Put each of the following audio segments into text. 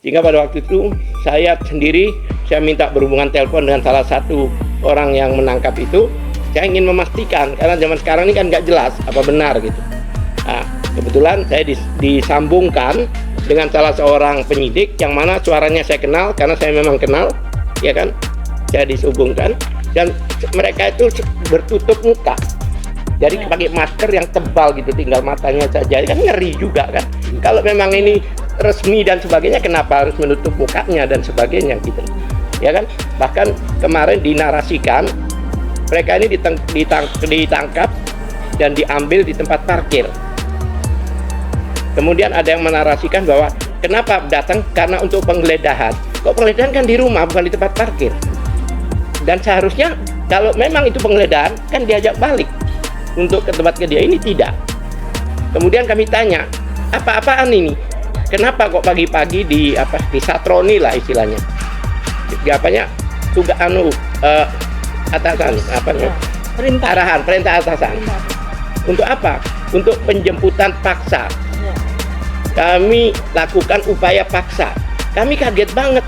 Sehingga pada waktu itu saya minta berhubungan telepon dengan salah satu orang yang menangkap itu. Saya ingin memastikan, karena zaman sekarang ini kan nggak jelas apa benar gitu. Nah, kebetulan saya disambungkan dengan salah seorang penyidik yang mana suaranya saya kenal, karena saya memang kenal, ya kan? Saya dihubungkan dan mereka itu bertutup muka. Jadi pakai masker yang tebal gitu, tinggal matanya saja. Kan ngeri juga kan. Kalau memang ini resmi dan sebagainya, kenapa harus menutup mukanya dan sebagainya gitu. Ya kan? Bahkan kemarin dinarasikan mereka ini ditangkap dan diambil di tempat parkir. Kemudian ada yang menarasikan bahwa kenapa datang karena untuk penggeledahan. Kok penggeledahan kan di rumah, bukan di tempat parkir. Dan seharusnya kalau memang itu penggeledahan kan diajak balik untuk ke tempat dia, ini tidak. Kemudian kami tanya, apa-apaan ini? Kenapa kok pagi-pagi disatroni lah istilahnya? Apanya? Tugas atasan, perintah atasan. Untuk apa? Untuk penjemputan paksa. Kami lakukan upaya paksa. Kami kaget banget.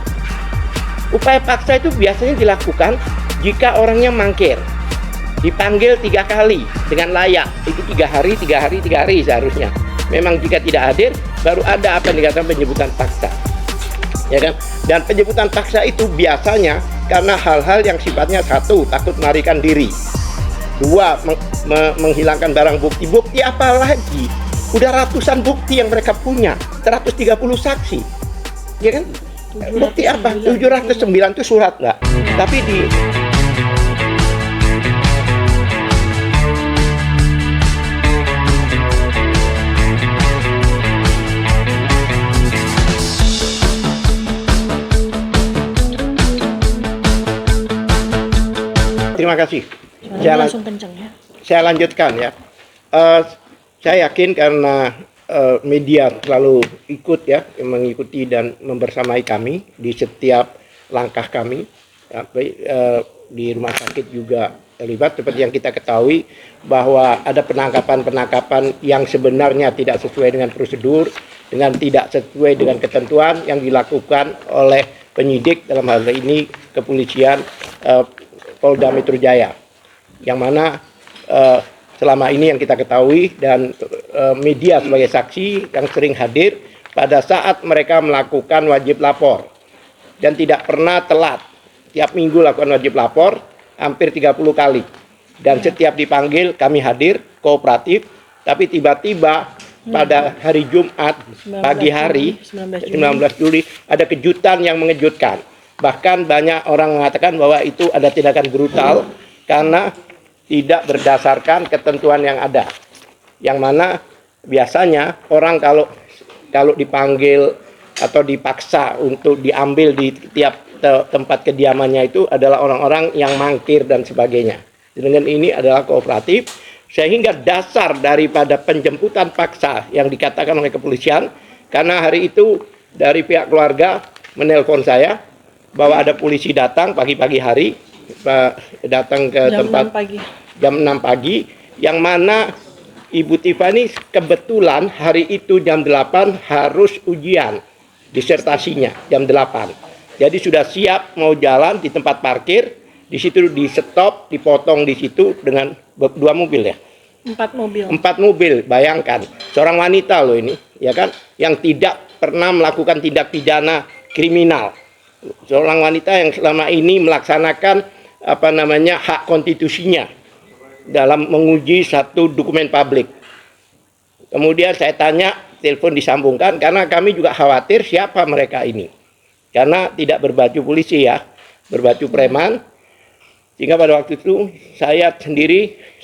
Upaya paksa itu biasanya dilakukan jika orangnya mangkir, dipanggil 3 kali dengan layak. Itu 3 hari seharusnya. Memang jika tidak hadir, baru ada apa yang dikatakan penjemputan paksa, ya kan? Dan penjemputan paksa itu biasanya karena hal-hal yang sifatnya, 1, takut melarikan diri, 2, menghilangkan barang bukti apa lagi? Udah ratusan bukti yang mereka punya, 130 saksi, ya kan? Bukti apa? 709 itu surat nggak? Tapi terima kasih. Saya lanjutkan ya. Saya yakin karena media selalu ikut ya, mengikuti dan membersamai kami di setiap langkah kami. Di rumah sakit juga terlibat, seperti yang kita ketahui bahwa ada penangkapan yang sebenarnya tidak sesuai dengan prosedur, dengan tidak sesuai dengan ketentuan yang dilakukan oleh penyidik, dalam hal ini kepolisian Polda Metro Jaya, yang mana selama ini yang kita ketahui dan media sebagai saksi yang sering hadir pada saat mereka melakukan wajib lapor dan tidak pernah telat. Tiap minggu lakukan wajib lapor hampir 30 kali, dan setiap dipanggil kami hadir kooperatif. Tapi tiba-tiba pada hari Jumat pagi hari 19 Juli ada kejutan yang mengejutkan. Bahkan banyak orang mengatakan bahwa itu ada tindakan brutal karena tidak berdasarkan ketentuan yang ada. Yang mana biasanya orang kalau dipanggil atau dipaksa untuk diambil di tiap tempat kediamannya itu adalah orang-orang yang mangkir dan sebagainya. Dengan ini adalah kooperatif, sehingga dasar daripada penjemputan paksa yang dikatakan oleh kepolisian, karena hari itu dari pihak keluarga menelpon saya bahwa ada polisi datang pagi-pagi hari, datang ke jam 6 pagi, yang mana Ibu Tiffany kebetulan hari itu jam 8 harus ujian disertasinya jam 8. Jadi sudah siap mau jalan di tempat parkir, di situ di stop, dipotong di situ dengan 2 mobil ya. 4 mobil. 4 mobil, bayangkan. Seorang wanita loh ini, ya kan, yang tidak pernah melakukan tindak pidana kriminal. Seorang wanita yang selama ini melaksanakan hak konstitusinya dalam menguji satu dokumen publik. Kemudian saya tanya, telepon disambungkan karena kami juga khawatir siapa mereka ini. Karena tidak berbaju polisi ya, berbaju preman. Sehingga pada waktu itu saya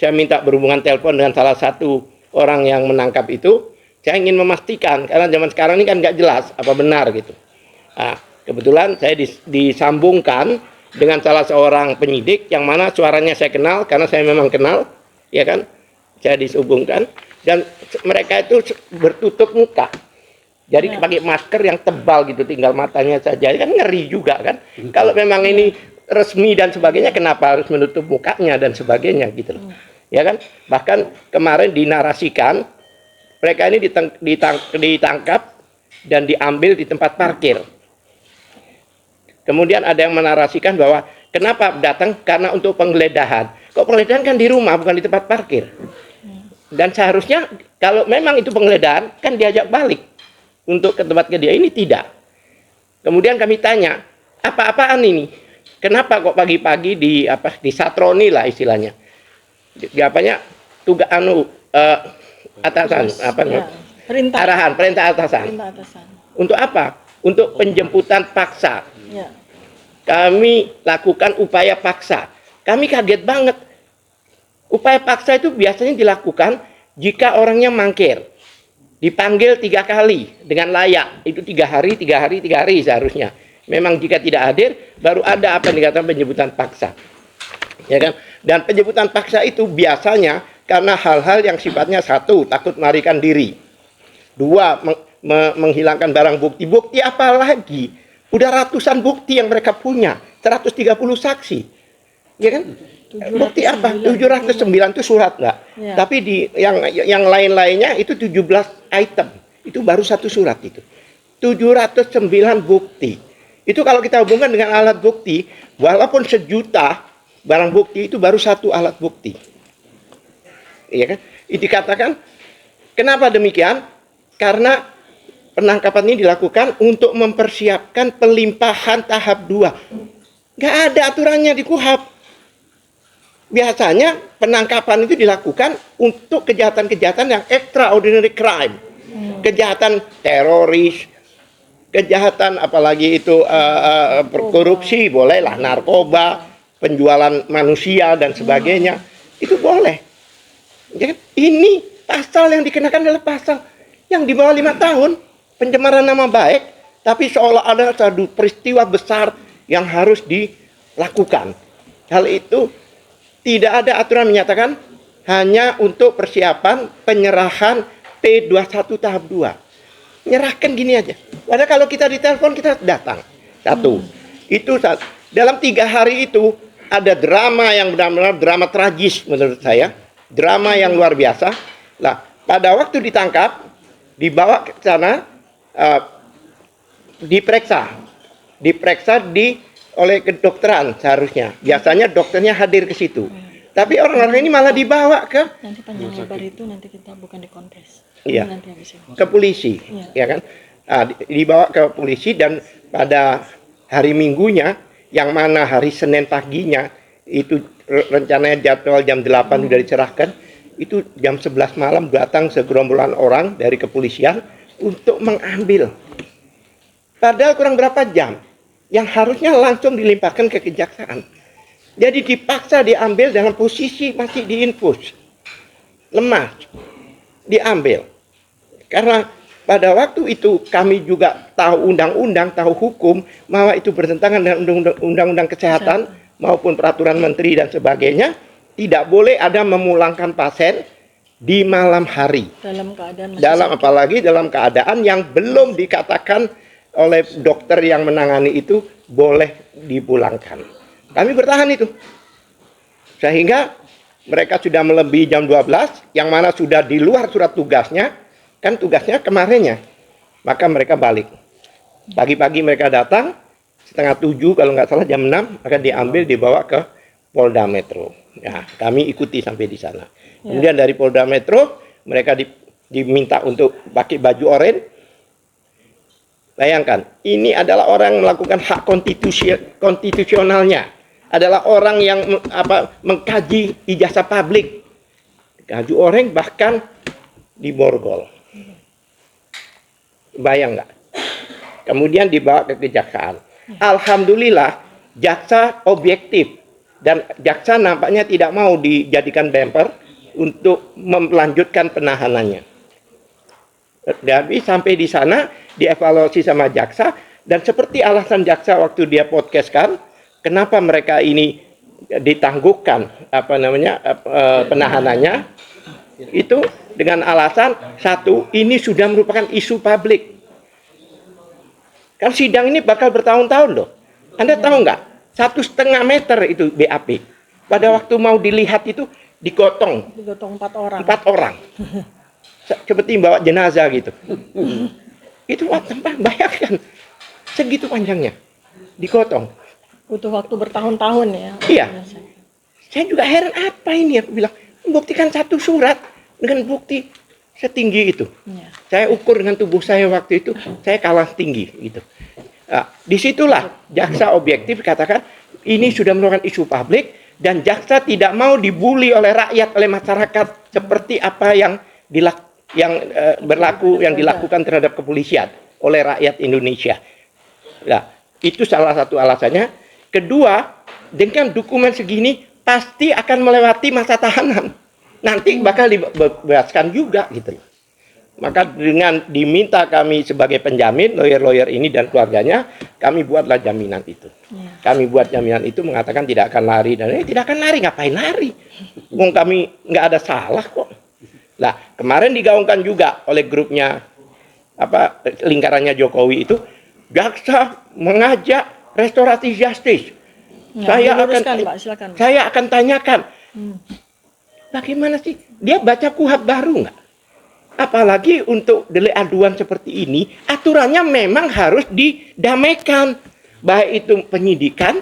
minta berhubungan telepon dengan salah satu orang yang menangkap itu. Saya ingin memastikan, karena zaman sekarang ini kan nggak jelas apa benar gitu. Nah, kebetulan saya disambungkan dengan salah seorang penyidik yang mana suaranya saya kenal, karena saya memang kenal, ya kan? Saya dihubungkan dan mereka itu bertutup muka. Jadi pakai masker yang tebal gitu, tinggal matanya saja. Kan ngeri juga kan. Kalau memang ini resmi dan sebagainya, kenapa harus menutup mukanya dan sebagainya gitu loh. Ya kan? Bahkan kemarin dinarasikan mereka ini ditangkap dan diambil di tempat parkir. Kemudian ada yang menarasikan bahwa kenapa datang karena untuk penggeledahan. Kok penggeledahan kan di rumah bukan di tempat parkir. Dan seharusnya kalau memang itu penggeledahan kan diajak balik untuk ke tempat dia. Ini tidak. Kemudian kami tanya, apa-apaan ini? Kenapa kok pagi-pagi disatroni lah istilahnya? Di apanya? Tugas atasan perintah atasan. Untuk apa? Untuk penjemputan paksa. Ya. Kami lakukan upaya paksa. Kami kaget banget. Upaya paksa itu biasanya dilakukan jika orangnya mangkir. Dipanggil 3 kali dengan layak. Itu 3 hari seharusnya. Memang jika tidak hadir, baru ada apa yang dikatakan penjemputan paksa. Ya kan? Dan penjemputan paksa itu biasanya karena hal-hal yang sifatnya 1, takut melarikan diri. 2, menghilangkan barang bukti. Bukti apa lagi? Udah ratusan bukti yang mereka punya. 130 saksi. Ya kan? Bukti apa? 709 itu surat enggak? Ya. Tapi di yang lain-lainnya itu 17 item. Itu baru 1 surat itu. 709 bukti. Itu kalau kita hubungkan dengan alat bukti, walaupun 1 juta barang bukti itu baru 1 alat bukti. Iya kan? Itu dikatakan kenapa demikian? Karena penangkapan ini dilakukan untuk mempersiapkan pelimpahan tahap 2. Nggak ada aturannya di KUHP. Biasanya penangkapan itu dilakukan untuk kejahatan-kejahatan yang extraordinary crime. Kejahatan teroris, kejahatan apalagi itu korupsi, bolehlah, narkoba, penjualan manusia dan sebagainya. Itu boleh. Ya, ini pasal yang dikenakan adalah pasal yang di bawah 5 tahun. Pencemaran nama baik, tapi seolah ada satu peristiwa besar yang harus dilakukan. Hal itu tidak ada aturan menyatakan hanya untuk persiapan penyerahan P21 tahap 2. Menyerahkan gini aja. Padahal kalau kita ditelepon kita datang. 1. Itu dalam 3 hari itu ada drama yang benar-benar drama tragis menurut saya. Drama yang luar biasa. Nah, pada waktu ditangkap, dibawa ke sana, diperiksa oleh kedokteran seharusnya. Biasanya dokternya hadir ke situ. Tapi orang-orang ini malah dibawa ke nanti panjang lebar itu nanti kita bukan di kontes. Iya. Ke polisi, ya kan? Dibawa ke polisi dan pada hari Minggunya yang mana hari Senin paginya itu rencananya jadwal jam 8 sudah dicerahkan, itu jam 11 malam datang segerombolan orang dari kepolisian untuk mengambil. Padahal kurang berapa jam yang harusnya langsung dilimpahkan ke kejaksaan. Jadi dipaksa diambil dalam posisi masih diinfus. Lemah. Diambil. Karena pada waktu itu kami juga tahu undang-undang, tahu hukum, bahwa itu bertentangan dengan undang-undang kesehatan maupun peraturan menteri dan sebagainya. Tidak boleh ada memulangkan pasien di malam hari. Apalagi dalam keadaan yang belum dikatakan oleh dokter yang menangani itu boleh dipulangkan. Kami bertahan itu. Sehingga mereka sudah melebihi jam 12, yang mana sudah di luar surat tugasnya, kan tugasnya kemarinnya. Maka mereka balik. Pagi-pagi mereka datang, 6:30 kalau nggak salah jam 6, maka diambil dibawa ke Polda Metro. Ya, kami ikuti sampai di sana. Kemudian dari Polda Metro, mereka diminta untuk pakai baju oranye. Bayangkan, ini adalah orang yang melakukan hak konstitusionalnya. Adalah orang yang mengkaji ijazah publik. Baju oranye bahkan diborgol. Bayang nggak? Kemudian dibawa ke kejaksaan. Alhamdulillah, jaksa objektif. Dan jaksa nampaknya tidak mau dijadikan bemper untuk melanjutkan penahanannya. Jadi sampai di sana dievaluasi sama jaksa, dan seperti alasan jaksa waktu dia podcastkan, kenapa mereka ini ditangguhkan penahanannya, itu dengan alasan 1, ini sudah merupakan isu publik. Kan sidang ini bakal bertahun-tahun loh. Anda tahu nggak? 1,5 meter itu BAP. Pada waktu mau dilihat itu digotong 4 orang. 4 orang. Seperti bawa jenazah gitu. Itu bayangkan. Segitu panjangnya. digotong. Butuh waktu bertahun-tahun ya. Iya. Saya juga heran apa ini, aku bilang, membuktikan satu surat dengan bukti setinggi itu. Iya. Saya ukur dengan tubuh saya waktu itu, saya kalah tinggi gitu. Nah, disitulah jaksa objektif katakan ini sudah merupakan isu publik dan jaksa tidak mau dibully oleh rakyat, oleh masyarakat seperti apa yang dilakukan terhadap kepolisian oleh rakyat Indonesia. Nah, itu salah satu alasannya. Kedua, dengan dokumen segini pasti akan melewati masa tahanan. Nanti bakal dibebaskan juga gitu. Maka dengan diminta kami sebagai penjamin, lawyer-lawyer ini dan keluarganya, kami buatlah jaminan itu. Kami buat jaminan itu mengatakan tidak akan lari. Dan tidak akan lari, ngapain lari? Wong kami nggak ada salah kok. Nah, kemarin digaungkan juga oleh grupnya, lingkarannya Jokowi itu, jaksa mengajak restoratif justice. Ya, Pak, silakan. Saya akan tanyakan, bagaimana sih? Dia baca KUHP baru nggak? Apalagi untuk delik aduan seperti ini, aturannya memang harus didamaikan. Baik itu penyidikan,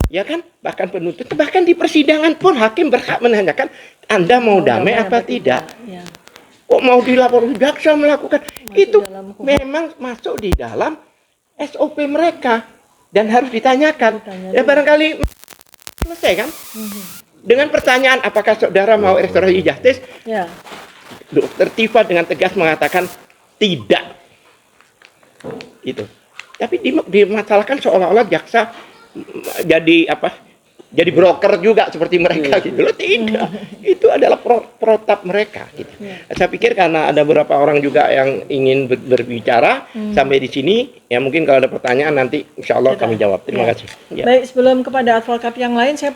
ya kan, bahkan penuntut, bahkan di persidangan pun hakim berhak menanyakan, Anda mau damai apa tidak? Ya. Kok mau dilapor jaksa melakukan? Itu memang masuk di dalam SOP mereka dan harus ditanyakan. Ya barangkali selesai kan? Dengan pertanyaan apakah saudara mau restoratif justice? Ya. Dokter Tifa dengan tegas mengatakan tidak. Itu. Tapi dimasalahkan seolah-olah jaksa jadi jadi broker juga seperti mereka gitu loh. Tidak. Itu adalah protap mereka gitu. Saya pikir karena ada beberapa orang juga yang ingin berbicara sampai di sini, ya mungkin kalau ada pertanyaan nanti insya Allah kami jawab. Terima kasih. Baik, sebelum kepada advokat yang lain saya